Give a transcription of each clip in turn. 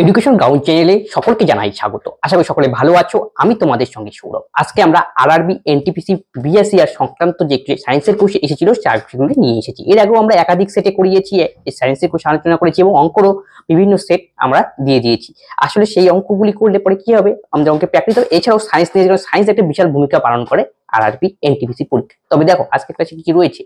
Education ground চ্যানেলে সকলকে জানাই স্বাগত। আশা করি সকলে ভালো আছো। আমি তোমাদের সঙ্গে সৌরভ। আজকে আমরা আরআরবি, এনটিপিসি, বিএসসি আর সংক্রান্ত যে সায়েন্সের কোর্স এসেছিল সেগুলো নিয়ে এসেছি। এর আগেও আমরা একাধিক সেটে করিয়েছি, এই সায়েন্সের কোর্স আলোচনা করেছি এবং অঙ্করও বিভিন্ন সেট আমরা দিয়ে দিয়েছি। আসলে সেই অঙ্কগুলি করলে পরে কি হবে, আমাদের অঙ্কে প্র্যাকটিস হবে। এছাড়াও সায়েন্স নিয়ে, সায়েন্স একটা বিশাল ভূমিকা পালন করে আরআরবি, এনটিপিসি পরীক্ষা। তবে দেখো আজকের ক্লাসে কি রয়েছে।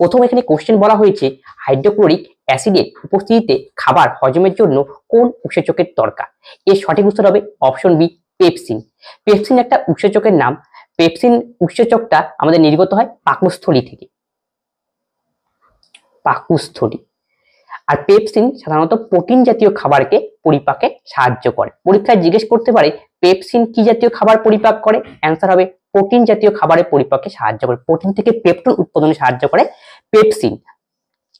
প্রথম এখানে কোশ্চেন বলা হয়েছে, হাইড্রোক্লোরিক অ্যাসিডের উপস্থিতিতে খাবার হজমের জন্য কোন উৎসেচকের দরকার? এর সঠিক উত্তর হবে অপশন বি, পেপসিন। পেপসিন একটা উৎসেচকের নাম। পেপসিন উৎসেচকটা আমাদের নির্গত হয় পাকস্থলী থেকে। পাকস্থলী। আর পেপসিন সাধারণত প্রোটিন জাতীয় খাবারকে পরিপাকে সাহায্য করে। পরীক্ষায় জিজ্ঞেস করতে পারে পেপসিন কি জাতীয় খাবার পরিপাক করে? অ্যান্সার হবে প্রোটিন জাতীয় খাবারের পরিপাকে সাহায্য করে। প্রোটিন থেকে পেপটন উৎপাদনে সাহায্য করে পেপসিন।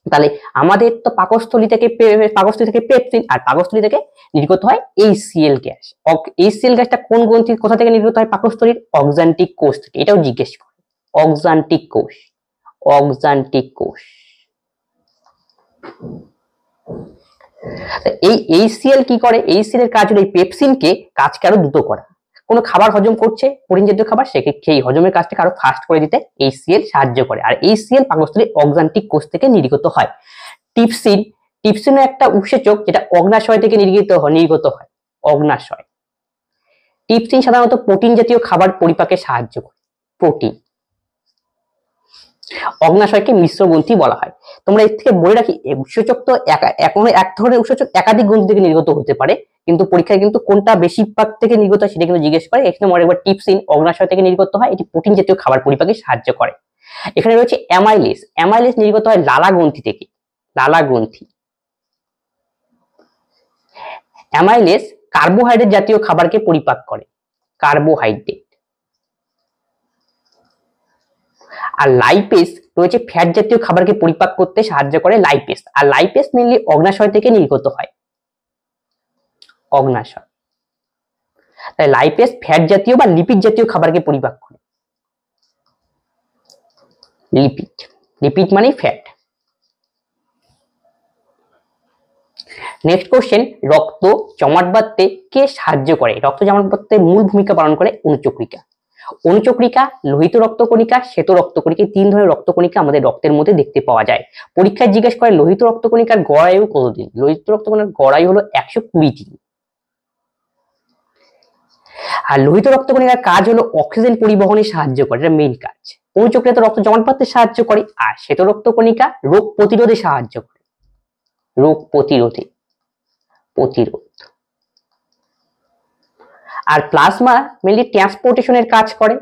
তাহলে আমাদের তো পাকস্থলী থেকে পেপসিন, আর পাকস্থলী থেকে নির্গত হয় HCl গ্যাস। HCl গ্যাসটা কোন গ্রন্থি কোথা থেকে নির্গত হয়? পাকস্থলীর অক্সান্টিক কোষ থেকে। এটাও জিজ্ঞেস করে। অক্সান্টিক কোষ। এই HCl কি করে? HCl এর কাজ হলো এই পেপসিনকে কাজকে আরো দ্রুত করা। কোনো খাবার হজম করছে, প্রোটিন জাতীয় খাবার, সেই হজমের কাজটাকে আরো ফাস্ট করে দিতে HCl সাহায্য করে। আর HCl পাকস্থলীর অক্সান্টিক কোষ থেকে নির্গত হয়। টিপসিনও একটা উৎসেচক, যেটা অগ্নাশয় থেকে নির্গত হয়। অগ্নাশয়। টিপসিন সাধারণত প্রোটিন জাতীয় খাবার পরিপাকে সাহায্য করে। প্রোটিন। অগ্নাশয়কে মিশ্র গ্রন্থি বলা হয়। তোমরা এর থেকে বলে রাখি, উৎসেচক তো এক ধরনের উৎসেচক একাধিক গ্রন্থি থেকে নির্গত হতে পারে, কিন্তু পরীক্ষায় কিন্তু কোনটা বেশি পাক থেকে নির্গত হয় সেটা কিন্তু জিজ্ঞেস করে। এখানে মনে রাখবে টিপসিন অগ্নাশয় থেকে নির্গত হয়। এটি প্রোটিন জাতীয় খাবার পরিপাকে সাহায্য করে। এখানে রয়েছে অ্যামাইলেজ। অ্যামাইলেজ নির্গত হয় লালা গ্রন্থি থেকে। লালা গ্রন্থি। অ্যামাইলেজ কার্বোহাইড্রেট জাতীয় খাবারকে পরিপাক করে। কার্বোহাইড্রেট। আর লাইপেজ রয়েছে ফ্যাট জাতীয় খাবারকে পরিপাক করতে সাহায্য করে লাইপেজ। আর লাইপেজ মেইনলি অগ্নাশয় থেকে নির্গত হয়। অগ্নাশয়। তাই লাইপেজ ফ্যাট জাতীয় বা লিপিড জাতীয় খাবারকে পরিপাক করে। লিপিড। লিপিড মানে ফ্যাট। নেক্সট কোশ্চেন, রক্ত জমাট বাঁধতে কে সাহায্য করে? রক্ত জমাট বাঁধতে মূল ভূমিকা পালন করে অনুচক্রিকা। অনুচক্রিকা, লোহিত রক্তকণিকা, শ্বেত রক্তকণিকা, তিন ধরনের রক্তকণিকা আমাদের রক্তের মধ্যে দেখতে পাওয়া যায়। পরীক্ষায় জিজ্ঞেস করে লোহিত রক্তকণিকার গড়ায়ু কতদিন? লোহিত রক্তকণিকার গড়ায়ু হলো 120 দিন। আর লোহিত রক্তকণিকার কাজ হলো অক্সিজেন পরিবহনে সাহায্য করে, এটা মেইন কাজ। অনুচক্রিকা রক্ত জমাট বাঁধতে সাহায্য করে। আর শ্বেত রক্তকণিকা রোগ প্রতিরোধে সাহায্য করে। রোগ প্রতিরোধ। আর প্লাজমা মেইনলি ট্রান্সপোর্টেশনের কাজ করে।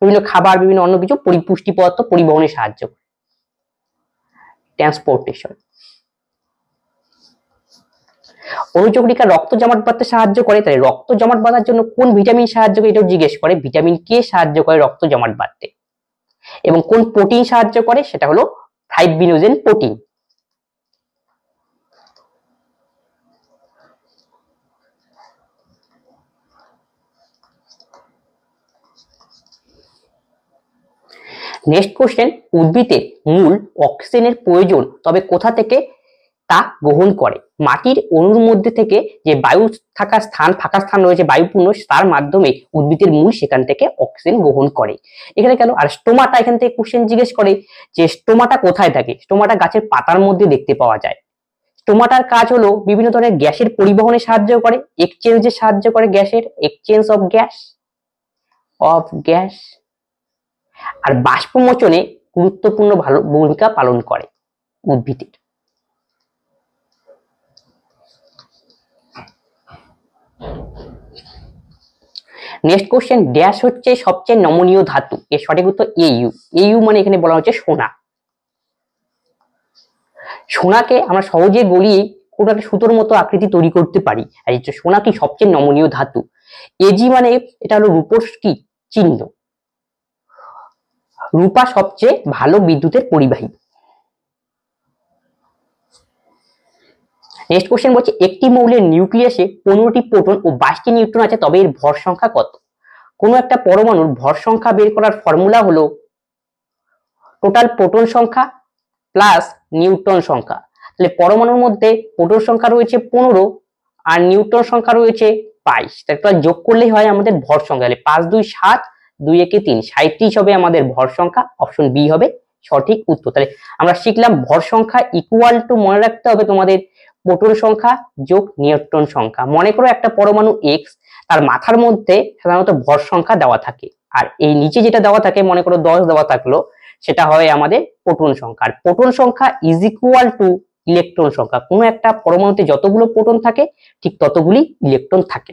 বিভিন্ন খাবার, বিভিন্ন অন্য কিছু পুষ্টি পদার্থ পরিবহনে সাহায্য করে। ট্রান্সপোর্টেশন। অনুচক্রিকা রক্ত জমাট বাঁধতে সাহায্য করে। তাই রক্ত জমাট বাঁধার জন্য কোন ভিটামিন সাহায্য করে? এটাও জিজ্ঞেস করে। ভিটামিন কে সাহায্য করে রক্ত জমাট বাঁধতে। এবং কোন প্রোটিন সাহায্য করে? সেটা হলো ফাইব্রিনোজেন প্রোটিন। নেক্সট কোশ্চেন, উদ্ভিদের মূল অক্সিজেনের প্রয়োজন, তবে কোথা থেকে তা গ্রহণ করে? মাটির অণুর মধ্যে থেকে যে বায়ু থাকা স্থান, ফাঁকা স্থান রয়েছে বায়ুপূর্ণ, তার মাধ্যমে উদ্ভিদের মূল সেখান থেকে অক্সিজেন গ্রহণ করে। এখানে কেন? আর স্টোমাটা, এখান থেকে কোশ্চেন জিজ্ঞেস করে যে স্টোমাটা কোথায় থাকে? স্টোমাটা গাছের পাতার মধ্যে দেখতে পাওয়া যায়। স্টোমাটার কাজ হলো বিভিন্ন ধরনের গ্যাসের পরিবহনে সাহায্য করে, এক্সচেঞ্জে সাহায্য করে, গ্যাসের এক্সচেঞ্জ অফ গ্যাস। আর বাষ্পমোচনে গুরুত্বপূর্ণ ভূমিকা পালন করে উদ্ভিদের। নেক্সট কোশ্চেন, ড্যাশ হচ্ছে সবচেয়ে নমনীয় ধাতু? এর সঠিক উত্তর AU। AU মানে এখানে বলা হচ্ছে সোনা। সোনাকে আমরা সহজে গলিয়ে কোনো একটা সুতোর মতো আকৃতি তৈরি করতে পারি। আর এই সোনা কি সবচেয়ে নমনীয় ধাতু। AG মানে এটা হলো রূপোর কি চিহ্ন। রূপা সবচেয়ে ভালো বিদ্যুতের পরিবাহী। নেক্সট কোশ্চেন বলছে, একটি মৌলের নিউক্লিয়াসে 15টি প্রোটন ও 22টি নিউট্রন আছে, তবে এর ভর সংখ্যা কত? কোনো একটা পরমাণুর ভর সংখ্যা বের করার ফর্মুলা হলো টোটাল প্রোটন সংখ্যা প্লাস নিউট্রন সংখ্যা। তাহলে পরমাণুর মধ্যে প্রোটন সংখ্যা রয়েছে 15, আর নিউটন সংখ্যা রয়েছে 22। তাহলে যোগ করলেই হয় আমাদের ভর সংখ্যা। তাহলে 5 2 7, 2 1 3, 37 হবে আমাদের ভর সংখ্যা। অপশন বি হবে সঠিক উত্তর। তাহলে আমরা শিখলাম ভর সংখ্যা ইকুয়াল টু, মনে রাখতে হবে তোমাদের, প্রোটন সংখ্যা যোগ নিউট্রন সংখ্যা। মনে করো একটা পরমাণু এক্স, তার মাথার মধ্যে সাধারণত ভর সংখ্যা দেওয়া থাকে, আর এই নিচে যেটা দেওয়া থাকে মনে করো 10 দেওয়া থাকলো, সেটা হয় আমাদের প্রোটন সংখ্যা। আর প্রোটন সংখ্যা ইজ ইকুয়াল টু ইলেকট্রন সংখ্যা। কোনো একটা পরমাণুতে যতগুলো প্রোটন থাকে ঠিক ততগুলি ইলেকট্রন থাকে।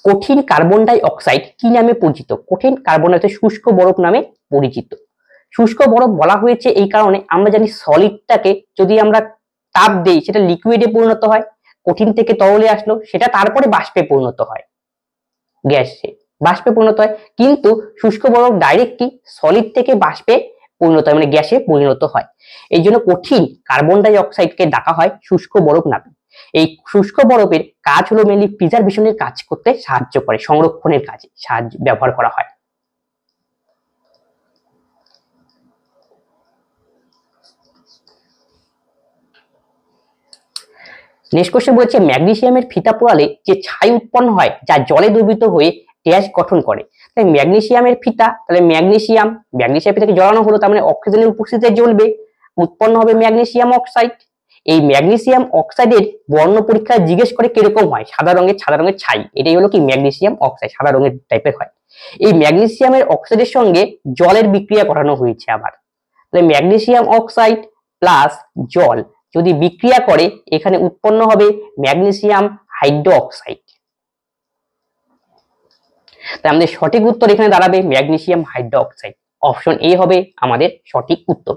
কঠিন কার্বন ডাই অক্সাইড কি নামে পরিচিত? কঠিন কার্বন ডাই অক্সাইড শুষ্ক বরফ নামে পরিচিত। শুষ্ক বরফ বলা হয়েছে এই কারণে, আমরা জানি সলিডটাকে যদি আমরা তাপ দেই সেটা লিকুইডে পরিণত হয়, কঠিন থেকে তরলে আসলো সেটা তারপরে বাষ্পে পরিণত হয়, গ্যাসে বাষ্পে পরিণত হয়। কিন্তু শুষ্ক বরফ ডাইরেক্টলি সলিড থেকে বাষ্পে পরিণত হয়, মানে গ্যাসে পরিণত হয়। এই জন্য কঠিন কার্বন ডাই অক্সাইডকে ডাকা হয় শুষ্ক বরফ নামে। এই শুষ্ক বরফের কাজ হলো মেনলি প্রিজার্ভেশনের কাজ করতে সাহায্য করে, সংরক্ষণের কাজে ব্যবহার করা হয়। নেক্সট কোশ্চেন বলেছে ম্যাগনেসিয়ামের ফিতা পোড়ালে যে ছাই উৎপন্ন হয় যা জলে দ্রবীভূত হয়ে গ্যাস গঠন করে। তাই ম্যাগনেসিয়ামের ফিতা, তাহলে ম্যাগনেসিয়াম ফিতাকে জ্বালানো হলো, তার মানে অক্সিজেনের উপস্থিতিতে জ্বলবে, উৎপন্ন হবে ম্যাগনেসিয়াম অক্সাইড। এই ম্যাগনেসিয়াম অক্সাইডের বর্ণ পরীক্ষায় জিজ্ঞেস করে কিরকম হয়, সাদা রঙের ছাই, এটাই হলো কি ম্যাগনেসিয়াম অক্সাইড, সাদা রঙের টাইপের হয়। এই ম্যাগনেসিয়ামের অক্সাইডের সঙ্গে জলের বিক্রিয়া করানো হয়েছে আবার। তাহলে ম্যাগনেসিয়াম অক্সাইড প্লাস জল যদি বিক্রিয়া করে এখানে উৎপন্ন হবে ম্যাগনেসিয়াম হাইড্রো অক্সাইড। তাই আমাদের সঠিক উত্তর এখানে দাঁড়াবে magnesium hydro oxide. Option A হবে আমাদের সঠিক উত্তর।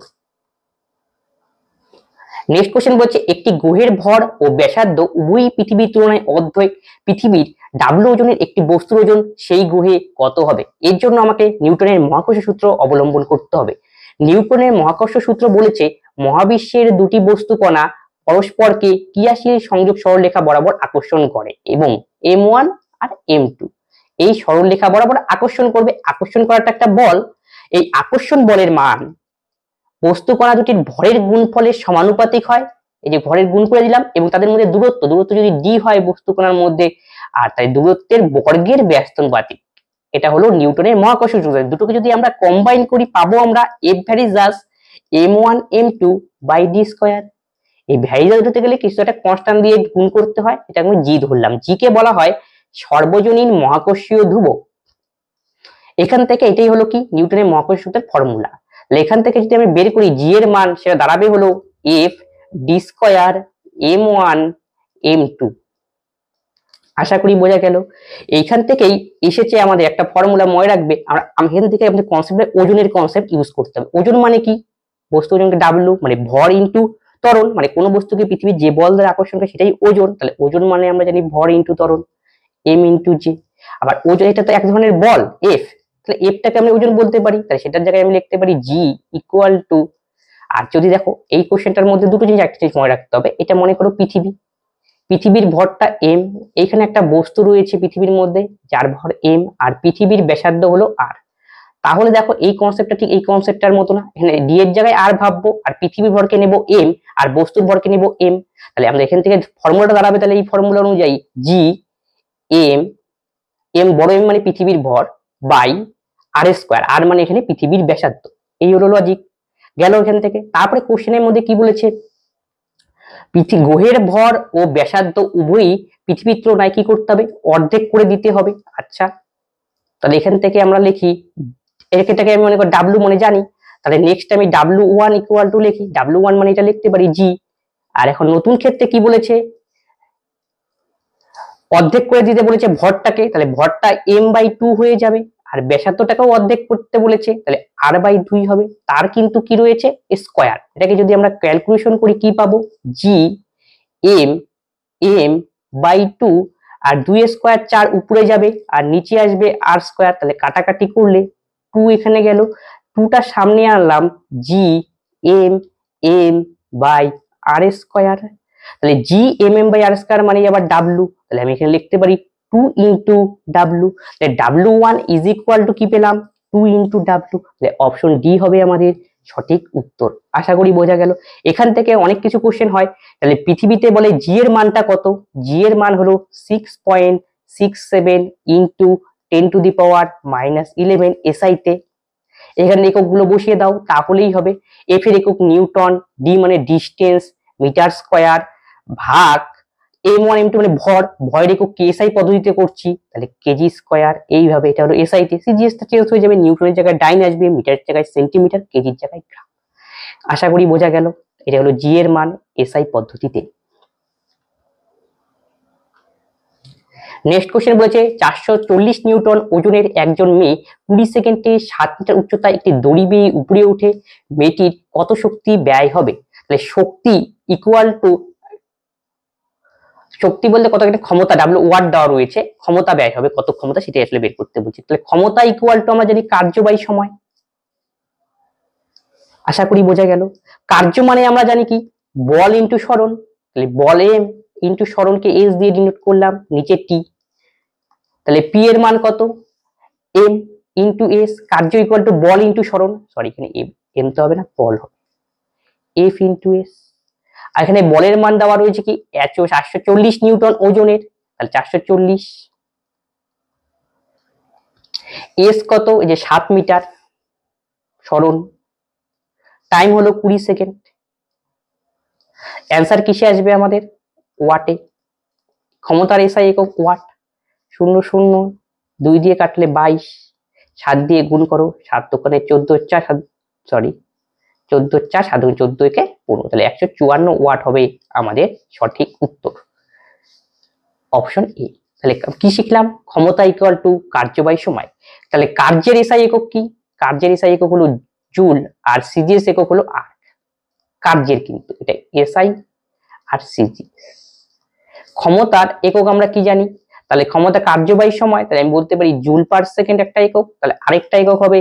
নেক্সট কোশ্চেন বলছে একটি গ্রহের ভর ও ব্যাসার্ধ উভয়ই পৃথিবীর তুলনায় অর্ধেক। পৃথিবীর ডাব্লু ওজনের একটি বস্তুর ওজন সেই গ্রহে কত হবে? এর জন্য আমাকে নিউটনের মহাকর্ষ সূত্র অবলম্বন করতে হবে। নিউটনের মহাকর্ষ সূত্র বলেছে মহাবিশ্বের দুটি বস্তু কণা পরস্পরকে ক্রিয়াশীল সংযোগ সরলরেখা বরাবর আকর্ষণ করে এবং m1 আর m2 এই সরলরেখা বরাবর আকর্ষণ করবে। আকর্ষণ করাটা একটা বল, এই আকর্ষণ বলের মান বস্তু কণা দুটির ভরের গুণফলের সমানুপাতিক হয়। এই যে ভরের গুণ করে দিলাম, এবং তাদের মধ্যে দূরত্ব যদি d হয় বস্তু কণার মধ্যে, আর তাই দূরত্বের বর্গের ব্যস্তানুপাতিক। এটা হলো নিউটনের মহাকর্ষ সূত্র। দুটোকে যদি আমরা কম্বাইন করি পাবো আমরা f varies as m1 m2 by d square. এই ভ্যারিজাস হতে গেলে কিছু একটা কনস্ট্যান্ট দিয়ে গুণ করতে হয়, এটা আমি জি ধরলাম। জি কে বলা হয় সর্বজনীন মহাকর্ষীয় ধ্রুবক। এখান থেকে এটাই হলো কি নিউটনের মহাকর্ষ সূত্রের ফর্মুলা। এখান থেকে যদি আমি বের করি জি এর মান, সেটা দাঁড়াবে হলো f d square m1 m2। আশা করি বোঝা গেল। এইখান থেকেই এসেছে আমাদের একটা ফর্মুলা, মনে রাখবে। এখান থেকে আমাদের কনসেপ্টে ওজনের কনসেপ্ট ইউজ করতে হবে। ওজন মানে কি? বস্তু ওজনকে ডাব্লু মানে ভর ইনটু ত্বরণ, মানে কোনো বস্তুকে পৃথিবীর যে বল দ্বারা আকর্ষণ করে সেটাই ওজন। তাহলে ওজন মানে আমরা জানি ভর ইনটু ত্বরণ, m ইনটু জি। আবার ওজন এটা তো এক ধরনের বল f, তাহলে এফটাকে আমরা ওজন বলতে পারি, তাহলে সেটার জায়গায় আমি লিখতে পারি জি ইকুয়াল টু। আর যদি দেখো এই কোশ্চেনটার মধ্যে দুটো জিনিস একটা জিনিস মনে রাখতে হবে। এটা মনে করো পৃথিবীর ভরটা m, এইখানে একটা বস্তু রয়েছে পৃথিবীর মধ্যে যার ভর m, আর পৃথিবীর ব্যাসার্ধ হলো r। তাহলে দেখো এই কনসেপ্টটা ঠিক এই কনসেপ্টটার মতো না, এখানে d এর জায়গায় r ভাববো, আর পৃথিবীর ভরকে নেব m, আর বস্তুর ভরকে নেব m। তাহলে আমরা এখান থেকে ফর্মুলাটা দাঁড়াবে, তাহলে এই ফর্মুলা অনুযায়ী জি m বড় m মানে পৃথিবীর ভর বাই আর স্কয়ার, আর মানে এখানে পৃথিবীর ব্যাসার্ধ। এই হলো লজিক গেল এখান থেকে। তারপরে কোশ্চেনের মধ্যে কি বলেছে, গ্রহের ভর ও ব্যাসার্ধ উভয়ই পৃথিবীর তুলনায় কি করতে হবে, অর্ধেক করে দিতে হবে। আচ্ছা, তাহলে এখান থেকে আমরা লিখি, এটাকে আমি মনে করি ডাব্লু মানে জানি, তাহলে নেক্সট আমি w1 ইকুয়াল টু লিখি, w1 মানে এটা লিখতে পারি জি। আর এখন নতুন ক্ষেত্রে কি বলেছে, অর্ধেক করে দিতে বলেছে ভরটাকে, তাহলে ভরটা m/2 হয়ে যাবে। আর ব্যাসার্ধটাকেও অর্ধেক করতে বলেছে, তাহলে r/2 হবে। তার কিন্তু কি রয়েছে স্কয়ার, এটাকে যদি আমরা ক্যালকুলেশন করি কি পাবো, জি m/2 আর 2 স্কয়ার 4 উপরে যাবে আর নিচে আসবে r স্কয়ার। তাহলে কাটাকাটি করলে 2 এখানে গেল, 2টা সামনে আনলাম, জি m/r স্কয়ার। তাহলে জি বাই আর স্কয়ার মানে আবার ডাব্লু, তাহলে আমি এখানে লিখতে পারি 2 ইন্টু ডাব্লু। তাহলে w1 ইজ ইকুয়াল টু কি পেলাম, 2 ইন্টু ডাব্লু। তাহলে অপশন ডি হবে আমাদের সঠিক উত্তর। আশা করি বোঝা গেল। এখান থেকে অনেক কিছু কোশ্চেন হয়। তাহলে পৃথিবীতে বলে জি এর মানটা কত? জি এর মান হলো 6.67 ইন্টু 10⁻⁻11 এসআই তে। এখানে এককগুলো বসিয়ে দাও তাহলেই হবে। এফ এর একক নিউটন, ডি মানে ডিস্টেন্স, মিটার স্কয়ার, ভাগ m1 m2 মানে ভর, ভরের একক কি এসআই পদ্ধতিতে করছি, তাহলে কেজি স্কয়ার। এইভাবে এটা হলো এসআই তে। সিজিএস টা চেঞ্জ হয়ে যাবে, নিউটনের জায়গায় ডাইন আসবে, মিটারের জায়গায় সেন্টিমিটার, কেজির জায়গায় গ্রাম। আশা করি বোঝা গেল। এটা হলো জি এর মান এসআই পদ্ধতিতে। নেক্সট কোশ্চেন বলেছে 440 নিউটন ওজনের একজন মেয়ে 20 সেকেন্ডে 7 মিটার উচ্চতায় একটি দড়ি বেয়ে উপরে উঠে মেয়েটির কত শক্তি ব্যয় হবে? তাহলে শক্তি ইকুয়াল টু, শক্তি বলতে কত একটা ক্ষমতা ডাব্লিউ ওয়াট দেওয়া রয়েছে, ক্ষমতা ব্যয় হবে কত ক্ষমতা সেটা আসলে বের করতে বলছি। তাহলে ক্ষমতা ইকুয়াল টু আমরা জানি কার্য বাই সময়। আশা করি বোঝা গেল। কার্য মানে আমরা জানি কি বল ইন্টু সরণ, তাহলে বল এম ইন্টু সরণকে এস দিয়ে ডিনোট করলাম, নিচে টি। তাহলে পি এর মান কত? M into S. কার্য ইকুয়াল টু বল ইন্টু সরণ, সরি এখানে এম, এম তো হবে না, বল হবে, এফ ইন্টু এস। আর এখানে বলের মান দেওয়া রয়েছে কি 440 নিউটন ওজনের, তাহলে 440। এস কত? এই যে 7 মিটার সরণ, টাইম হলো 20 সেকেন্ড। অ্যান্সার কিসে আসবে আমাদের? ওয়াটে। ক্ষমতার এসআই একক ওয়াট। 0 0 2 দিয়ে কাটলে 22, 7 দিয়ে গুণ করো, 7 দোকানে 14 4, সরি 14 4, 7 14 কে 15, তাহলে 154 ওয়াট হবে আমাদের সঠিক উত্তর, অপশন এ। তাহলে কি শিখলাম? ক্ষমতা ইকুয়াল টু কার্য বাই সময়। তাহলে কার্যের এসআই একক কি? কার্যের এসআই একক হলো জুল, আর সিজিএস একক হলো আর। কার্যের কিন্তু এটা এসআই আর সিজি। ক্ষমতার একক আমরা কি জানি? তাহলে ক্ষমতা কার্য বাই সময়, তাহলে আমি বলতে পারি জুল পার সেকেন্ড একটা একক, তাহলে আরেকটা একক হবে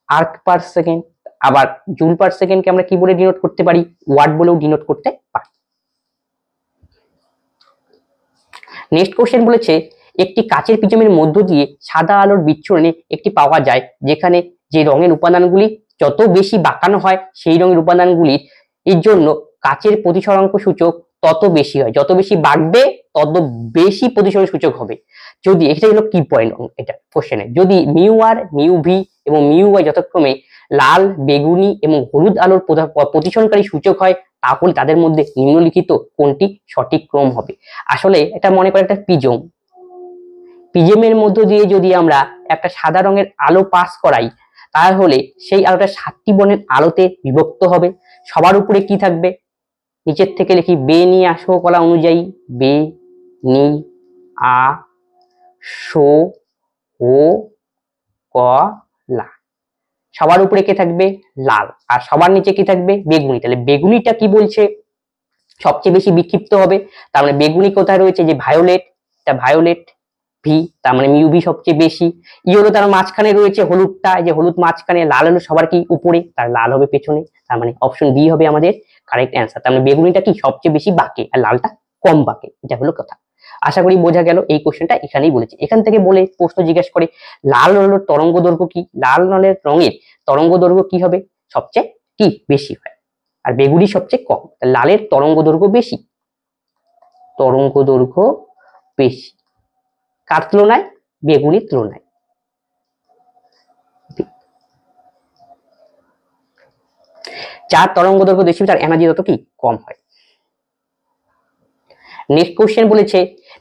আর্ক পার সেকেন্ড। আবার জুল পার সেকেন্ডকে আমরা কি বলে ডিনোট করতে পারি? ওয়াট বলেও ডিনোট করতে পারি। নেক্সট কোশ্চেন বলেছে একটি কাচের প্রিজমের মধ্য দিয়ে সাদা আলোর বিচ্ছুরণে একটি পাওয়া যায় যেখানে যে রঙের উপাদানগুলি যত বেশি বাঁকানো হয় সেই রঙের উপাদানগুলির এর জন্য কাচের প্রতিসরাঙ্ক সূচক তত বেশি হয়, যত বেশি বাঁকবে তত বেশি প্রতিসরণ সূচক হবে। যদি এটা হলো কি পয়েন্ট এটা কোশ্চেনে, যদি মিউ আর, মিউ ভি এবং মিউ ওয়াই যথাক্রমে লাল, বেগুনি এবং হলুদ আলোর প্রতিসরণকারী সূচক হয় তাহলে তাদের মধ্যে নিম্নলিখিত কোনটি সঠিক ক্রম হবে? আসলে এটা মনে করে একটা প্রিজম, প্রিজমের মধ্য দিয়ে যদি আমরা একটা সাদা রঙের আলো পাস করাই তাহলে সেই আলোটা 7টি বর্ণের আলোতে বিভক্ত হবে। সবার উপরে কি থাকবে? নিচের থেকে লিখি বে নি আসো কলা অনুযায়ী, বে নি আ সো ও ক লা। সবার উপরে কে থাকবে? লাল। আর সবার নিচে কি থাকবে? বেগুনি। তাহলে বেগুনিটা কি বলছে? সবচেয়ে বেশি বিক্ষিপ্ত হবে। তার মানে বেগুনি কোথায় রয়েছে? যে ভায়োলেট, এটা ভায়োলেট ভি, তার মানে মিউ ভি সবচেয়ে বেশি। ইয়েলো তার মাঝখানে রয়েছে হলুদটা, যে হলুদ মাঝখানে, লাল হলো সবার কি উপরে, তার লাল হবে পেছনে। তার মানে অপশন বি হবে আমাদের কারেক্ট অ্যান্সার। তার মানে বেগুনিটা কি সবচেয়ে বেশি বাঁকে আর লালটা কম বাঁকে, এটা হলো কথা। আশা করি বোঝা গেল। এই কোশ্চেনটা এখানেই বলেছে। এখান থেকে বলে প্রশ্ন জিজ্ঞেস করে লাল রঙের তরঙ্গ দৈর্ঘ্য কি? লাল রঙের তরঙ্গ দৈর্ঘ্য কি হবে? সবচেয়ে কি বেশি হয়, আর বেগুনি সবচেয়ে কম। লালের তরঙ্গ দৈর্ঘ্য বেশি, তরঙ্গ দৈর্ঘ্য বেশি কার তুলনায়? বেগুনির তুলনায়। যার তরঙ্গ দৈর্ঘ্য বেশি তার এনার্জি তত কি কম হয়। নেক্সট কোশ্চেন বলেছে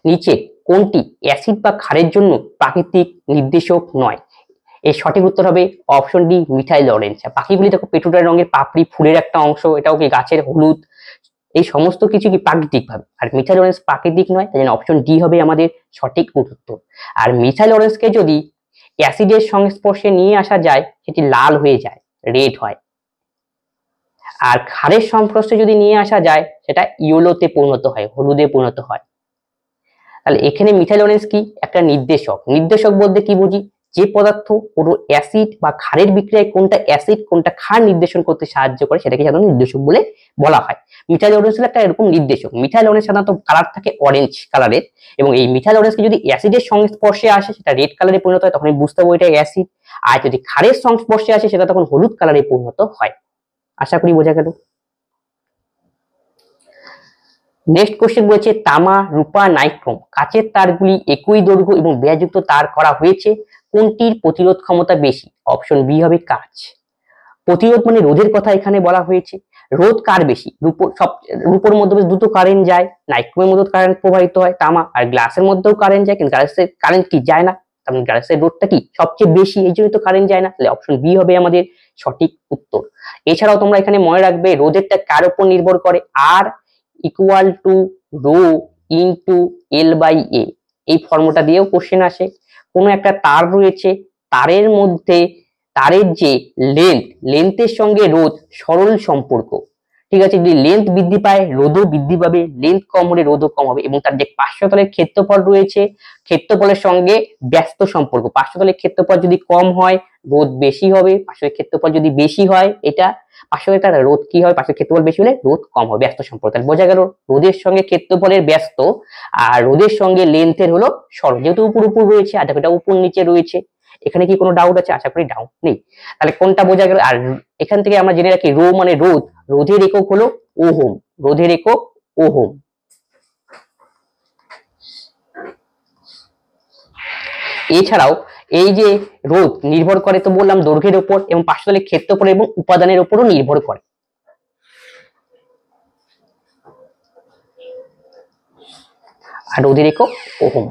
নিচে কোনটি অ্যাসিড বা ক্ষারের জন্য প্রাকৃতিক নির্দেশক নয়? এর সঠিক উত্তর হবে অপশন ডি মিথাইল অরেঞ্জ। বাকিগুলি দেখো পেটুটারি রঙের পাপড়ি, ফুলের একটা অংশ, এটাও কি গাছের হলুদ, এই সমস্ত কিছু কি প্রাকৃতিক ভাবে, আর মিথাইল অরেঞ্জ প্রাকৃতিক নয়, তাই জন্য অপশন ডি হবে আমাদের সঠিক উত্তর। আর মিথাইল অরেঞ্জকে যদি অ্যাসিডের সংস্পর্শে নিয়ে আসা যায় সেটি লাল হয়ে যায়, রেড হয়। আর ক্ষারের সংস্পর্শে যদি নিয়ে আসা যায় সেটা ইয়েলোতে পরিণত হয়, হলুদে পরিণত হয়। তাহলে এখানে মিথাইল অরেঞ্জ কি? একটা নির্দেশক। নির্দেশক বলতে কি বুঝি? যে পদার্থ কোনো অ্যাসিড বা ক্ষারের বিক্রিয়ায় কোনটা অ্যাসিড কোনটা ক্ষার নির্দেশন করতে সাহায্য করে সেটাকে সাধারণত নির্দেশক বলে বলা হয়। মিথাইল অরেঞ্জ হলো একটা এরকম নির্দেশক। মিথাইল অরেঞ্জ সাধারণত কালার থাকে অরেঞ্জ কালারের, এবং এই মিথাইল অরেঞ্জকে যদি অ্যাসিডের সংস্পর্শে আসে সেটা রেড কালারে পরিণত হয়, তখন বুঝতে হবে এটা অ্যাসিড। আর যদি ক্ষারের সংস্পর্শে আসে সেটা তখন হলুদ কালারে পরিণত হয়। আশা করি বোঝা গেল। নেক্সট কোশ্চেন বলেছে তামা, রূপা, নাইক্রোম কাচের তারগুলি একই দৈর্ঘ্য এবং ব্যাসযুক্ত তার করা হয়েছে, কোনটির প্রতিরোধ ক্ষমতা বেশি? অপশন বি হবে কাচ। প্রতিরোধ মানে রোধের কথা এখানে বলা হয়েছে। রোধ কার বেশি? রূপোর মধ্যে দ্রুত কারেন্ট যায়, নাইক্রোমের মধ্যে কারেন্ট প্রবাহিত হয় তামা, আর গ্লাসের মধ্যেও কারেন্ট যায়, কিন্তু গ্লাসের কারেন্ট কি যায় না, তার গ্লাসের রোধটা কি সবচেয়ে বেশি, এই জন্য তো কারেন্ট যায় না। তাহলে অপশন বি হবে আমাদের সঠিক উত্তর। এছাড়াও তোমরা এখানে মনে রাখবে রোধেরটা কার উপর নির্ভর করে, R equal to rho into L by A, এই ফর্মুলাটা দিয়েও কোশ্চেন আসে। কোনো একটা তার রয়েছে, তারের মধ্যে তারের যে লেন্থের সঙ্গে রোধ সরল সম্পর্ক, ঠিক আছে, যদি লেন্থ বৃদ্ধি পায় রোধও বৃদ্ধি পাবে, লেন্থ কম হলে রোধও কম হবে, এবং তার যে পার্শ্বতলের ক্ষেত্রফল রয়েছে, ক্ষেত্রফলের সঙ্গে ব্যস্ত সম্পর্ক, পার্শ্বতলের ক্ষেত্রফল যদি কম হয় রোধ বেশি হবে, পার্শ্বতলের ক্ষেত্রফল যদি বেশি হয় এটা পার্শ্বতলের রোধ কি হয়, পার্শ্বতলের ক্ষেত্রফল বেশি হলে রোধ কম হবে, ব্যস্ত সম্পর্ক। তাহলে বোঝা গেল রোধের সঙ্গে ক্ষেত্রফলের ব্যস্ত, আর রোধের সঙ্গে লেন্থের হলো সরল, যেহেতু উপর উপর রয়েছে আর এটা উপর নিচে রয়েছে। এখানে কি কোনো ডাউট আছে? আশা করি ডাউট নেই। তাহলে কোনটা বোঝা গেল? আর এখান থেকে আমরা জেনে রাখি রো মানে রোধ, রোধের একক হলো ওহম, রোধের একক ওহম। এছাড়াও এই যে রোধ নির্ভর করে তো বললাম দৈর্ঘ্যের উপর, এবং পার্শ্বতলের ক্ষেত্রফল এবং উপাদানের উপরও নির্ভর করে। আর রোধের একক ওহম।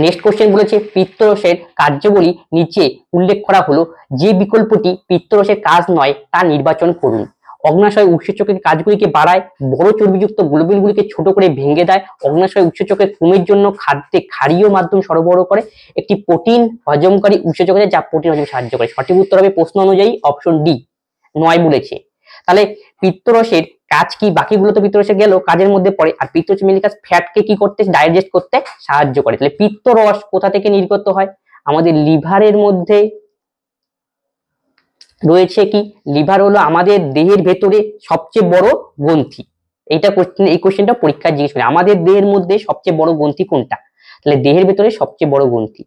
নেক্সট কোশ্চেন বলেছে পিত্তরসের কার্যবলী নিচে উল্লেখ করা হলো, যে বিকল্পটি পিত্তরসের কাজ নয় তা নির্বাচন করুন। অগ্নাশয় উৎসেচকের কাজগুলিকে বাড়ায়, বড় চর্বিযুক্ত গ্লোবিনগুলিকে ছোট করে ভেঙে দেয়, অগ্নাশয় উৎসেচকের ঘুমের জন্য খাদ্যে ক্ষারীয় মাধ্যম সরবরাহ করে, একটি প্রোটিন হজমকারী উৎসেচক আছে যা প্রোটিন হজমে সাহায্য করে। সঠিক উত্তর হবে প্রশ্ন অনুযায়ী অপশন ডি 9 বলেছে। তাহলে পিত্তরসের কাজ কি? বাকিগুলো তো পিত্তরসে গেল কাজের মধ্যে পড়ে, আর পিত্তরসের মেইন কাজ ফ্যাটকে কি করতে, ডাইজেস্ট করতে সাহায্য করে। তাহলে পিত্তরস কোথা থেকে নির্গত হয়? আমাদের লিভারের মধ্যে রয়েছে। কি লিভার হলো আমাদের দেহের ভেতরে সবচেয়ে বড় গ্রন্থি। এইটা কোশ্চেন, এই কোশ্চেনটা পরীক্ষায় জিজ্ঞেস করে আমাদের দেহের মধ্যে সবচেয়ে বড় গ্রন্থি কোনটা। তাহলে দেহের ভেতরে সবচেয়ে বড় গ্রন্থি,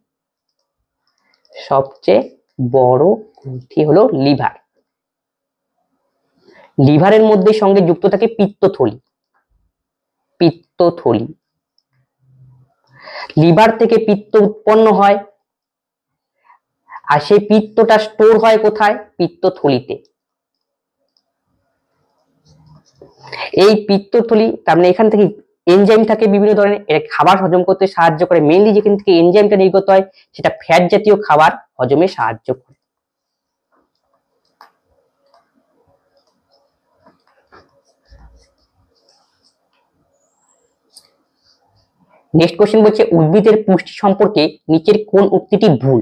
সবচেয়ে বড় গ্রন্থি হলো লিভার। লিভারের মধ্যে সঙ্গে যুক্ত থাকে পিত্তথলি। পিত্তথলি, লিভার থেকে পিত্ত উৎপন্ন হয়, আর সেই পিত্তটা স্টোর হয় কোথায়? পিত্তথলিতে। এই পিত্তথলি তার মানে এখান থেকে এনজাইম থাকে বিভিন্ন ধরনের, এর খাবার হজম করতে সাহায্য করে। মেইনলি যেখান থেকে এনজাইমটা নির্গত হয় সেটা ফ্যাট জাতীয় খাবার হজমে সাহায্য করে। নেক্সট কোশ্চেন বলছে উদ্ভিদের পুষ্টি সম্পর্কে নিচের কোন উক্তিটি ভুল?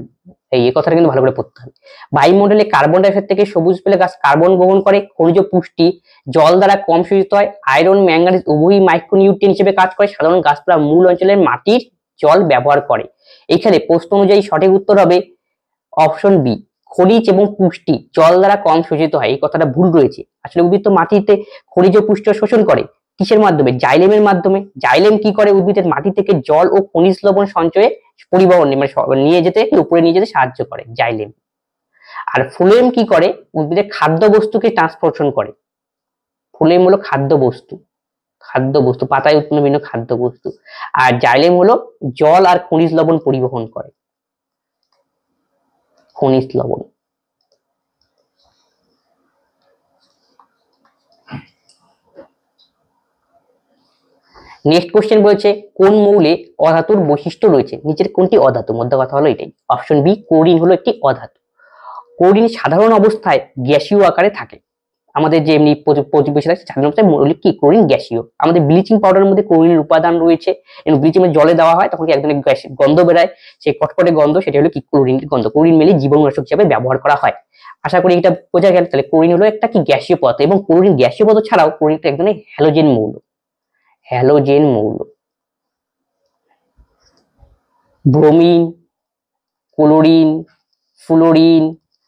এই কথাটা কিন্তু ভালো করে পড়তে হবে। বায়ুমণ্ডলে কার্বন ডাই অক্সাইড থেকে সবুজ পেলে গাছ কার্বন গ্রহণ করে, খনিজ পুষ্টি জল দ্বারা কম শোষিত হয়, আয়রন ম্যাঙ্গানিজ উভয়ই মাইক্রোনিউট্রিয়েন্ট হিসেবে কাজ করে, সাধারণ গাছপালা মূল অঞ্চলের মাটির জল ব্যবহার করে। এখানে প্রশ্ন অনুযায়ী সঠিক উত্তর হবে অপশন বি, খনিজ এবং পুষ্টি জল দ্বারা কম শোষিত হয়। এই কথাটা ভুল রয়েছে। আসলে উদ্ভিদ তো মাটিতে খনিজ পুষ্টি শোষণ করে, কিসের মাধ্যমে? জাইলেমের মাধ্যমে। জাইলেম কি করে? উদ্ভিদের মাটি থেকে জল ও খনিজ লবণ সঞ্চয়ে পরিবহন মানে নিয়ে যেতে, উপরে নিয়ে যেতে সাহায্য করে জাইলেম। আর ফ্লোয়েম কি করে? উদ্ভিদের খাদ্য বস্তুকে ট্রান্সপোর্টেশন করে। ফ্লোয়েম হলো খাদ্য বস্তু, খাদ্য বস্তু পাতায় উৎপন্ন বিভিন্ন খাদ্য বস্তু। আর জাইলেম হলো জল আর খনিজ লবণ পরিবহন করে, খনিজ লবণ। নেক্সট কোশ্চেন বলেছে কোন মৌলে অধাতুর বৈশিষ্ট্য রয়েছে? নিচের কোনটি অধাতু? মধ্যে কথা হলো এটাই, অপশন বি ক্লোরিন হলো একটি অধাতু। ক্লোরিন সাধারণ অবস্থায় গ্যাসীয় আকারে থাকে, আমাদের যে এমনি পরিবেশে থাকে সাধারণ অবস্থায় মৌলিক কি ক্লোরিন গ্যাসীয়। আমাদের ব্লিচিং পাউডারের মধ্যে ক্লোরিনের উপাদান রয়েছে, এবং ব্লিচিং এর জলে দেওয়া হয় তখন কি এক ধরনের গন্ধ বেরায়, সেই কটকটে গন্ধ, সেটা হলো কি ক্লোরিন গন্ধ। ক্লোরিন মেলে জীবাণুনাশক হিসেবে ব্যবহার করা হয়। আশা করি এটা বোঝা গেল। তাহলে ক্লোরিন হলো একটা কি গ্যাসীয় পদার্থ, এবং ক্লোরিন গ্যাসীয় পদার্থ ছাড়াও ক্লোরিন এক ধরনের হ্যালোজেন মৌল। হ্যালোজেন মৌল, ব্রোমিন, ক্লোরিন, ফ্লোরিন,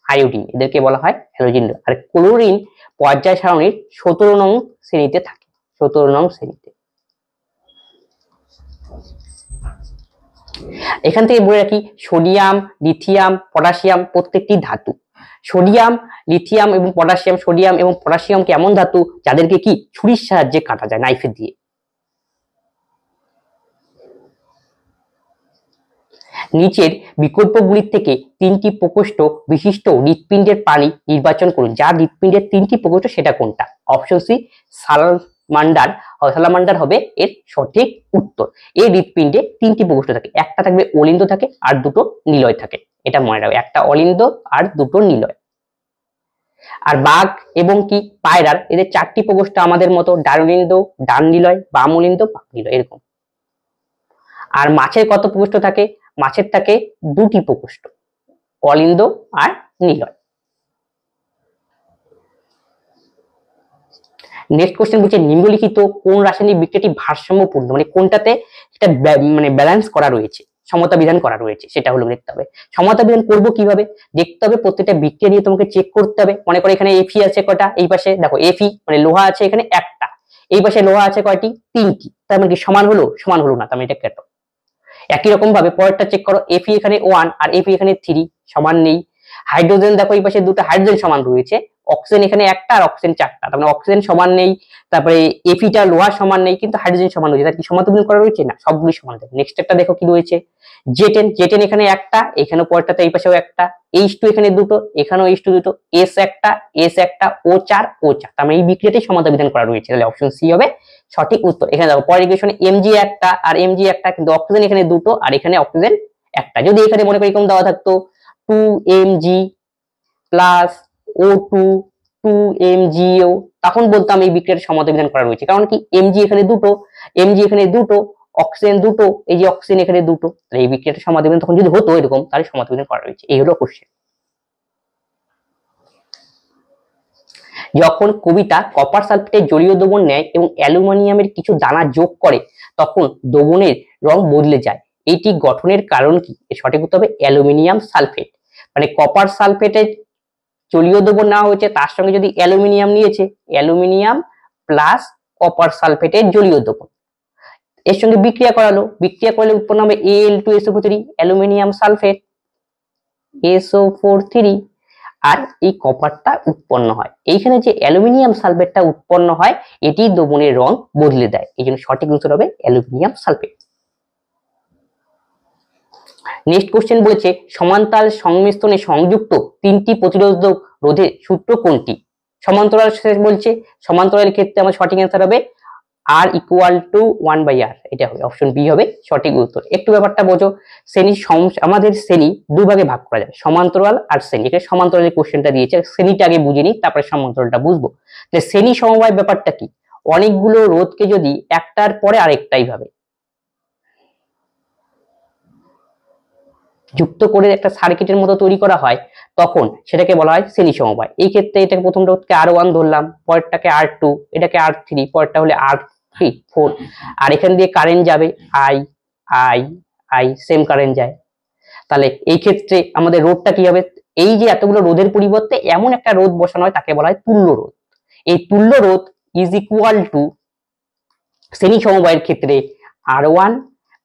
আয়োডিন, এদেরকে বলা হয় হ্যালোজেন। আর ক্লোরিন পর্যায় সারণীর 17 নং শ্রেণীতে থাকে, 17 নং শ্রেণীতে। এখান থেকে বলে রাখি সোডিয়াম, লিথিয়াম, পটাশিয়াম প্রত্যেকটি ধাতু। সোডিয়াম, লিথিয়াম এবং পটাশিয়াম, সোডিয়াম এবং পটাশিয়াম কেমন ধাতু যাদেরকে কি ছুরির সাহায্যে কাটা যায়, নাইফে দিয়ে। নিচের বিকল্পগুলির থেকে 3টি প্রকোষ্ঠ বিশিষ্ট হৃৎপিণ্ডের প্রাণী নির্বাচন করুন। যা হৃৎপিণ্ডের 3টি প্রকোষ্ঠ সেটা কোনটা? Option C সালামান্ডার। সালামান্ডার হবে এর সঠিক উত্তর। এই হৃৎপিণ্ডে 3টি প্রকোষ্ঠ থাকে, একটা থাকবে অলিন্দ থাকে আর দুটো নিলয় থাকে, এটা মনে রাখবে, একটা অলিন্দ আর দুটো নিলয়। আর বাঘ এবং কি পায়রার এদের 4টি প্রকোষ্ঠ আমাদের মতো, ডানলিন্দ, ডান নিলয়, বাম অলিন্দ, বাম নিলয় এরকম। আর মাছের কত প্রকোষ্ঠ থাকে? মাছের থাকে 2টি প্রকোষ্ঠ, অলিন্দ আর নিলয়। নেক্সট কোশ্চেন বলছে নিম্নলিখিত কোন রাসায়নিক বিক্রিয়াটি ভারসাম্যপূর্ণ, মানে কোনটাতে এটা মানে ব্যালেন্স করা রয়েছে, সমতা বিধান করা রয়েছে, সেটা হলো দেখতে হবে। সমতা বিধান করবো কিভাবে? দেখতে হবে প্রত্যেকটা বিক্রিয়া নিয়ে তোমাকে চেক করতে হবে। মনে করো এখানে এফি আছে কটা, এই পাশে দেখো এফি মানে লোহা আছে এখানে একটা, এই পাশে লোহা আছে কয়টি? 3টি, তার মানে কি সমান হলো? সমান হলো না, তার মানে এটা কেটো। একই রকম ভাবে পরেরটা চেক করো, এফি এখানে 1 আর এফি এখানে 3, সমান নেই। হাইড্রোজেন দেখো এই পাশে দুটো হাইড্রোজেন সমান রয়েছে, অক্সিজেন এখানে একটা আর অক্সিজেন 4টা, তার মানে অক্সিজেন সমান নেই। তারপরে এফিটা লোহার সমান নেই কিন্তু হাইড্রোজেন সমান রয়েছে, তার কি সমাতুলন করা রয়েছে? না, সবগুলি সমান রয়েছে। নেক্সট একটা দেখো কি রয়েছে, জেটেন, জেটেন এখানে একটা, এখানেও পরেরটাতে এই পাশেও একটা, H2 এখানে দুটো, এখানেও H2 দুটো, S একটা, S একটা, O4, O4, তার মানে এই বিক্রিয়াটি সমতা বিধান করা রয়েছে, তাহলে অপশন সি হবে সঠিক উত্তর। এখানে দেখো পরের ইকুয়েশনে Mg একটা আর Mg একটা, কিন্তু অক্সিজেন এখানে দুটো আর এখানে অক্সিজেন একটা। যদি এখানে মনে করি এরকম দেওয়া থাকতো 2Mg প্লাস O2 2MgO, তখন বলতাম এই বিক্রিয়ার সমতা বিধান করা রয়েছে, কারণ কি Mg এখানে দুটো, Mg এখানে দুটো, অক্সিজেন দুটো, এই যে অক্সিজেন এখানে দুটো, তাহলে এই বিক্রিয়াটা সমতা বিধান তখন যদি হতো এরকম, তাহলে সমতা বিধান করা রয়েছে। এই হলো কোশ্চেন। যখন কবিতা কপার সালফেটের জলীয় দ্রবণ নেয় এবং অ্যালুমিনিয়ামের কিছু দানা যোগ করে তখন দ্রবণের রং বদলে যায়, এইটি গঠনের কারণ কি? এর সঠিক উত্তর হবে অ্যালুমিনিয়াম সালফেট। মানে কপার সালফেটের জলীয় দ্রবণ নেওয়া হয়েছে, তার সঙ্গে যদি অ্যালুমিনিয়াম নিয়েছে, অ্যালুমিনিয়াম প্লাস কপার সালফেটের জলীয় দ্রবণ, এর সঙ্গে বিক্রিয়া করালো, বিক্রিয়া করলে উৎপন্ন হবে Al2SO4, অ্যালুমিনিয়াম সালফেট SO4, আর এই কপারটা উৎপন্ন হয়। এইখানে যে অ্যালুমিনিয়াম সালফেটটা উৎপন্ন হয় এটি দ্রবণের রং বদলে দেয়, এই জন্য সঠিক উত্তর হবে অ্যালুমিনিয়াম সালফেট। নেক্সট কোশ্চেন বলেছে সমান্তরাল সংমিশ্রণে সংযুক্ত 3টি প্রতিরোধক রোধের সূত্র কোনটি? সমান্তরাল বলছে, সমান্তরালের ক্ষেত্রে আমার সঠিক অ্যান্সার হবে R = 1/r, এটা হবে অপশন বি হবে সঠিক উত্তর। একটু ব্যাপারটা বোঝো, শ্রেণী আমাদের শ্রেণী দুই ভাগে ভাগ করা যায়, সমান্তরাল আর শ্রেণী। এখানে সমান্তরালের কোশ্চেনটা দিয়েছে, শ্রেণীটা আগে বুঝে নিই তারপরে সমান্তরালটা বুঝবো। শ্রেণী সমবায় ব্যাপারটা কি? অনেকগুলো রোধকে যদি একটার পরে আরেকটাই ভাবে যুক্ত করে একটা সার্কিটের মতো তৈরি করা হয় তখন সেটাকে বলা হয় শ্রেণী সমবায়। এই ক্ষেত্রে এটাকে প্রথম রোধকে R1 ধরলাম, পরেরটাকে R2, এটাকে R3, পরেরটা হলে R3 4, আর এখান দিয়ে কারেন্ট যাবে I I I, same current যায়। তাহলে এই ক্ষেত্রে আমাদের রোধটা কি হবে? এই যে এতগুলো রোধের পরিবর্তে এমন একটা রোধ বসানো হয় তাকে বলা হয় তুল্য রোধ। এই তুল্য রোধ ইজ ইকুয়াল টু শ্রেণী সমবায়ের ক্ষেত্রে R1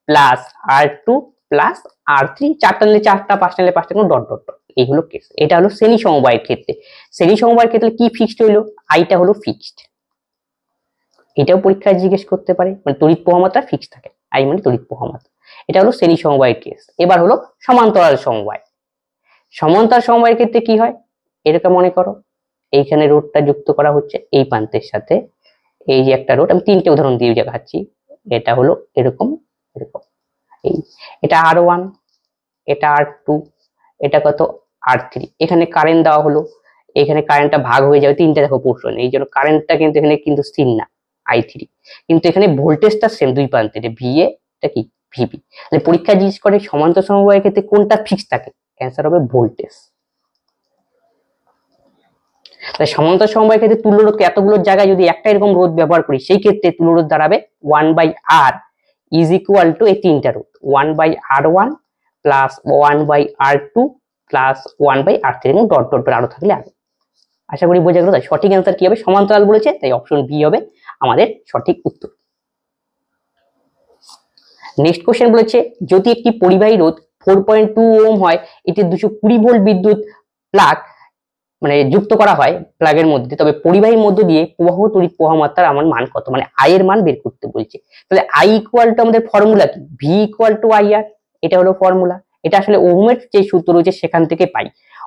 plus R2 plus R3, 4টা নিলে 4টা, 5টা নিলে 5টা, কোনো ডট ডট ডট, এই হলো কেস। এটা হলো শ্রেণী সমবায়ের ক্ষেত্রে। শ্রেণী সমবায়ের ক্ষেত্রে কি ফিক্সড হইলো? আইটা হলো ফিক্সড। এটাও পরীক্ষায় জিজ্ঞেস করতে পারে, মানে তড়িৎ প্রবাহমাত্রা ফিক্সড থাকে, আই মানে তড়িৎ প্রবাহমাত্রা। এটা হলো শ্রেণী সমবায়ের কেস। এবার হলো সমান্তরাল সমবায়। সমান্তরাল সমবায়ের ক্ষেত্রে কি হয়? এরকম মনে করো এইখানে রোধটা যুক্ত করা হচ্ছে এই প্রান্তের সাথে, এই যে একটা রোধ, আমি 3টে উদাহরণ দিয়ে দেখাচ্ছি। এটা হলো এরকম এরকম, এই এটা R1, এটা R2, এটা কত R3। এখানে কারেন্ট দেওয়া হলো, এখানে কারেন্টটা ভাগ হয়ে যাবে, 3টে দেখো পোর্শন, এই জন্য কারেন্টটা কিন্তু এখানে কিন্তু স্থির না I3, কিন্তু এখানে ভোল্টেজটা সেম দুই প্রান্তে, এটা VA, এটা কি VB। তাহলে পরীক্ষা জিজ্ঞেস করে সমান্তরাল সমবায়ের ক্ষেত্রে কোনটা ফিক্স থাকে, অ্যান্সার হবে ভোল্টেজ। তাহলে সমান্তরাল সমবায়ের ক্ষেত্রে তুল্য রোধকে এতগুলো জায়গায় যদি একটা এরকম রোধ ব্যবহার করি, সেই ক্ষেত্রে তুল্য রোধ দাঁড়াবে 1/r ইজ ইকুয়াল টু এই 3টা রোধ 1/r1 plus 1/r2 plus 1/r3, এবং ডট ডট আরো থাকলে আরো। আশা করি বোঝা গেল। সঠিক অ্যান্সার কি হবে? সমান্তরাল বলেছে, তাই অপশন বি হবে আমাদের সঠিক উত্তর। নেক্সট কোশ্চেন বলেছে, যদি একটি পরিবাহী রোধ 4.2 ওহম হয়, এতে 220 ভোল্ট বিদ্যুৎ প্লাগ মানে যুক্ত করা হয় প্লাগের মধ্যে, তবে পরিবাহীর মধ্য দিয়ে প্রবাহ তড়িৎ প্রবাহ মাত্রার আমার মান কত? মানে আই এর মান বের করতে বলছে। তাহলে আই ইকুয়াল টু আমাদের ফর্মুলা কি? ভি ইকুয়াল টু আই আর, এটা হলো ফর্মুলা। এটা আসলে ওহমের যে সূত্র রয়েছে সেখান থেকে পাই।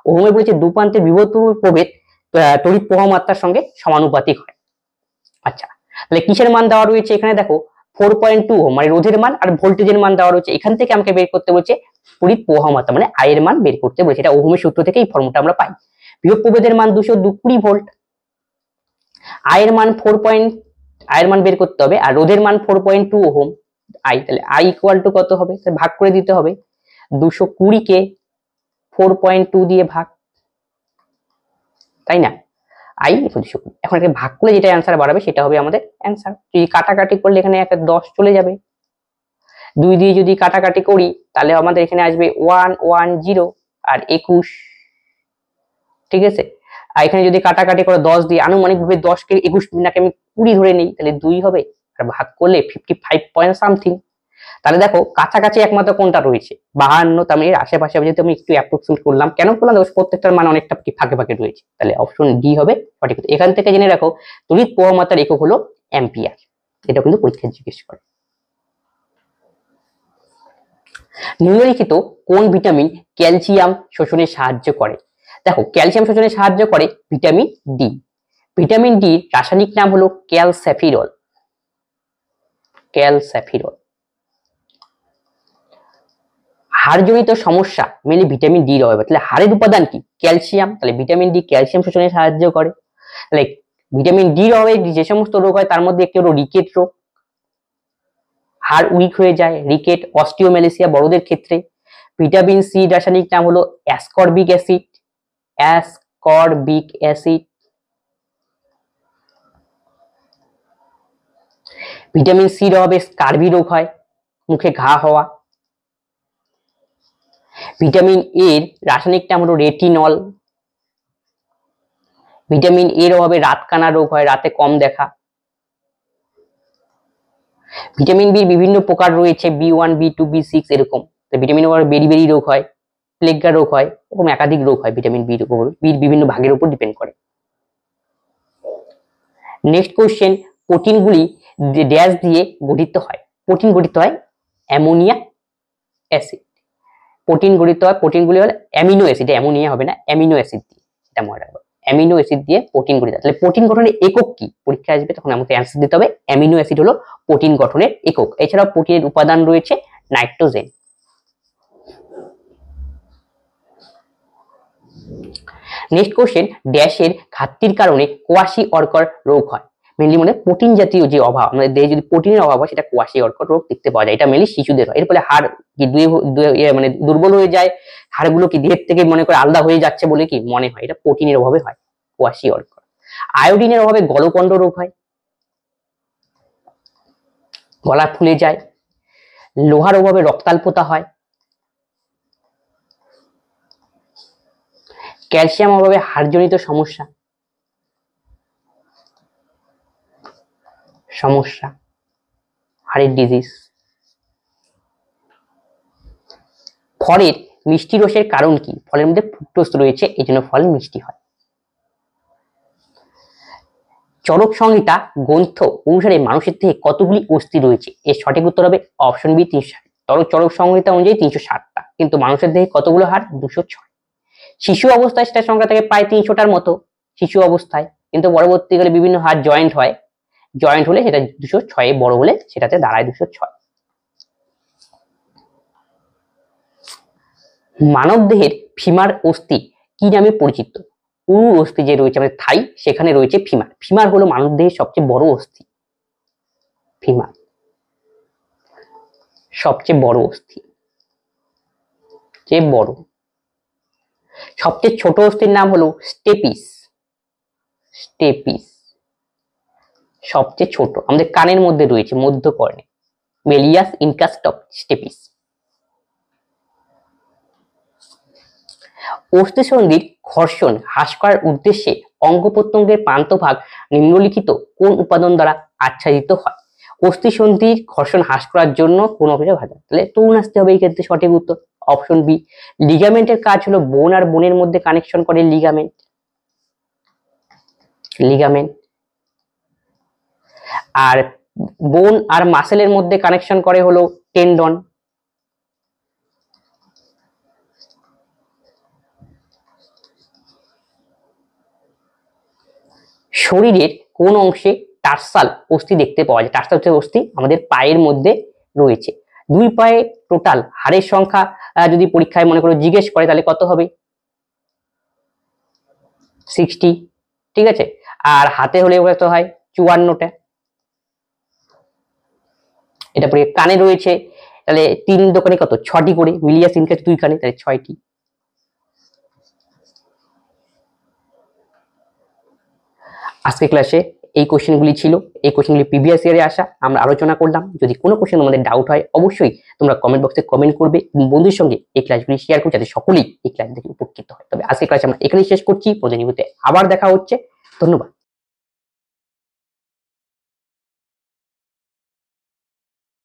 ওহমে বলেছে দুপ্রান্তের বিভব প্রভেদ তড়িৎ প্রবাহ মাত্রার সঙ্গে সমানুপাতিক হয়। আচ্ছা, তাহলে কিসের মান দেওয়া রয়েছে এখানে? দেখো 4.2 ওহম মানে রোধের মান, আর ভোল্টেজের মান দেওয়া রয়েছে। এখান থেকে আমাকে বের করতে বলছে তড়িৎ প্রবাহ মাত্রা মানে আই এর মান বের করতে বলছে। এটা ওহমের সূত্র থেকে এই ফর্মুলাটা আমরা পাই। বিভব প্রভেদের মান 220 ভোল্ট, আয়ের মান আয়ের মান বের করতে হবে, আর রোধের মান 4.2 ওহম আই। তাহলে আই ইকুয়াল টু কত হবে? ভাগ করে দিতে হবে, 220 কে 4.2 দিয়ে ভাগ, তাই না? আই 220। এখন একটা ভাগ করলে যেটা অ্যান্সার বাড়াবে সেটা হবে আমাদের অ্যান্সার। যদি কাটাকাটি করলে এখানে একটা 10 চলে যাবে, 2 দিয়ে যদি কাটাকাটি করি তাহলে আমাদের এখানে আসবে 110 আর 21, ঠিক আছে? আর এখানে যদি কাটাকাটি করে 10 দিয়ে আনুমানিক ভাবে 10 কে 21 নাকি আমি 20 ধরে নেই, তাহলে 2 হবে, আর ভাগ করলে 55 পয়েন্ট সামথিং। তাহলে দেখো কাছাকাছি একমাত্র কোনটা রয়েছে 52, তার মানে এর আশেপাশে যেহেতু আমি একটু অ্যাপ্রক্সিমেট করলাম, কেন করলাম? প্রত্যেকটার মান অনেকটা ফাঁকে ফাঁকে রয়েছে, তাহলে অপশন ডি হবে সঠিক। এখান থেকে জেনে রাখো তড়িৎ প্রবাহ মাত্রার একক হলো অ্যাম্পিয়ার, এটা কিন্তু পরীক্ষায় জিজ্ঞেস করে। নিম্নলিখিত কোন ভিটামিন ক্যালসিয়াম শোষণে সাহায্য করে? দেখো ক্যালসিয়াম শোষণে সাহায্য করে ভিটামিন ডি। ভিটামিন ডি রাসায়নিক নাম হলো ক্যালস্যাফিরল। ক্যালস্যাফিরল। হাড়জনিত সমস্যা মেনলি ভিটামিন ডি এর অভাবে। তাহলে হাড়ের উপাদান কি? ক্যালসিয়াম। তাহলে ভিটামিন ডি ক্যালসিয়াম শোষণে সাহায্য করে। তাহলে ভিটামিন ডি এর অভাবে যে সমস্ত রোগ হয় তার মধ্যে একটি হলো রিকেট রোগ, হাড় উইক হয়ে যায়, রিকেট, অস্টিওমেলাইসিয়া বড়দের ক্ষেত্রে। ভিটামিন সি রাসায়নিক নাম হলো ascorbic acid. Ascorbic acid. Vitamin C এর অভাবে স্কারভি রোগ হয়, মুখে ঘা হওয়া। ভিটামিন এ এর রাসায়নিক নাম হলো রেটিনল। ভিটামিন এর অভাবে রাতকানা রোগ হয়, রাতে কম দেখা। ভিটামিন বি বিভিন্ন প্রকার রয়েছে, B1 B2 B6 এরকম। ভিটামিন অভাবে বেরি রোগ হয়, প্লেগা রোগ হয়, এরকম একাধিক রোগ হয় ভিটামিন বির উপর, বির বিভিন্ন ভাগের উপর ডিপেন্ড করে। নেক্সট কোশ্চেন, প্রোটিনগুলি ড্যাশ দিয়ে গঠিত হয়? প্রোটিন গঠিত হয় অ্যামোনিয়া অ্যাসিড। প্রোটিনগুলি হলো অ্যামিনো অ্যাসিড, অ্যামোনিয়া হবে না, অ্যামিনো অ্যাসিড দিয়ে, এটা মনে রাখবো। অ্যামিনো অ্যাসিড দিয়ে প্রোটিন গঠিত। তাহলে প্রোটিন গঠনের একক কি? পরীক্ষা আসবে তখন আমাকে অ্যান্সার দিতে হবে অ্যামিনো অ্যাসিড হলো প্রোটিন গঠনের একক। এছাড়াও প্রোটিনের উপাদান রয়েছে নাইট্রোজেন। নেক্সট কোশ্চেন, ড্যাশের ঘাটতির কারণে কোয়াশি অর্কর রোগ হয়? মেনলি মানে প্রোটিন জাতীয় যে অভাব, আমাদের দেহে যদি প্রোটিনের অভাব হয় সেটা কোয়াশি অর্কর রোগ দেখতে পাওয়া যায়। এটা মেনলি শিশুদের হয়। এর ফলে হাড় কি মানে দুর্বল হয়ে যায়, হাড়গুলো কি দেহের থেকে মনে করে আলাদা হয়ে যাচ্ছে বলে কি মনে হয়, এটা প্রোটিনের অভাবে হয় কোয়াশি অর্কর। আয়োডিনের অভাবে গলকণ্ড রোগ হয়, গলা ফুলে যায়। লোহার অভাবে রক্তাল্পতা হয়। ক্যালসিয়াম অভাবে হাড়জনিত সমস্যা, হাড়ের ডিজিজ। ফলের মিষ্টি রসের কারণ কি? ফলের মধ্যে ফ্রুক্টোজ রয়েছে, এই জন্য ফল মিষ্টি হয়। চরক সংহিতা গ্রন্থ অনুসারে মানুষের দেহে কতগুলি অস্থি রয়েছে? এর সঠিক উত্তর হবে অপশন বি 360। চরক সংহিতা অনুযায়ী 360টা, কিন্তু মানুষের দেহে কতগুলো হাড়? 206। শিশু অবস্থায় সেটা সংখ্যা থাকে প্রায় 300টার মতো শিশু অবস্থায়, কিন্তু পরবর্তীকালে বিভিন্ন হাড় জয়েন্ট হয়, জয়েন্ট হলে সেটা 206, বড় হলে সেটাতে দাঁড়ায় 206। মানব দেহের ফিমার অস্থি কি নামে পরিচিত? উরু অস্থি যে রয়েছে আমাদের থাই, সেখানে রয়েছে ফিমার। ফিমার হলো মানব দেহের সবচেয়ে বড় অস্থি। ফিমার সবচেয়ে বড় অস্থি, যে বড়। সবচেয়ে ছোট অস্থির নাম হলো স্টেপিস। স্টেপিস সবচেয়ে ছোট, আমাদের কানের মধ্যে রয়েছে, মধ্যকর্ণে, মেলিয়াস ইনকাস্টপ স্টেপিস। অস্থিসন্ধির ঘর্ষণ হ্রাস করার উদ্দেশ্যে অঙ্গ প্রত্যঙ্গের প্রান্তভাগ নিম্নলিখিত কোন উপাদান দ্বারা আচ্ছাদিত হয়? অস্থিসন্ধির ঘর্ষণ হ্রাস করার জন্য কোন অংশে ভাজা? তাহলে তরুণ আসতে হবে এই ক্ষেত্রে সঠিক উত্তর অপশন বি। লিগামেন্টের কাজ হলো বোন আর বোনের মধ্যে কানেকশন করে লিগামেন্ট। আর বোন আর মাসেলের মধ্যে কানেকশন করে হলো টেন্ডন। শরীরের কোন অংশে টার্সাল অস্থি দেখতে পাওয়া যায়? টার্সাল অস্থি আমাদের পায়ের মধ্যে রয়েছে। দুই পায়ে টোটাল হাড়ের সংখ্যা যদি পরীক্ষায় মনে করো জিজ্ঞেস করে তাহলে কত হবে? 60, ঠিক আছে। আর হাতে হলে কত হয়? 54টা। এটা পরে কানে রয়েছে, তাহলে 3 দোকানে কত? 6টি করে, মিলিয়ে 3 কাছে 2 কানে, তাহলে 6টি। আজকে ক্লাসে এই কোশ্চেনগুলি ছিল, এই কোশ্চেনগুলি প্রিভিয়াস ইয়ারে আসা আমরা আলোচনা করলাম। যদি কোনো কোশ্চেন তোমাদের ডাউট হয় অবশ্যই তোমরা কমেন্ট বক্সে কমেন্ট করবে এবং বন্ধুদের সঙ্গে এই ক্লাসগুলি শেয়ার করবে যাতে সকলেই এই ক্লাস দেখে উপকৃত হয়। তবে আজকে ক্লাস আমরা এখানেই শেষ করছি, পরবর্তী ভিডিওতে আবার দেখা হচ্ছে। ধন্যবাদ।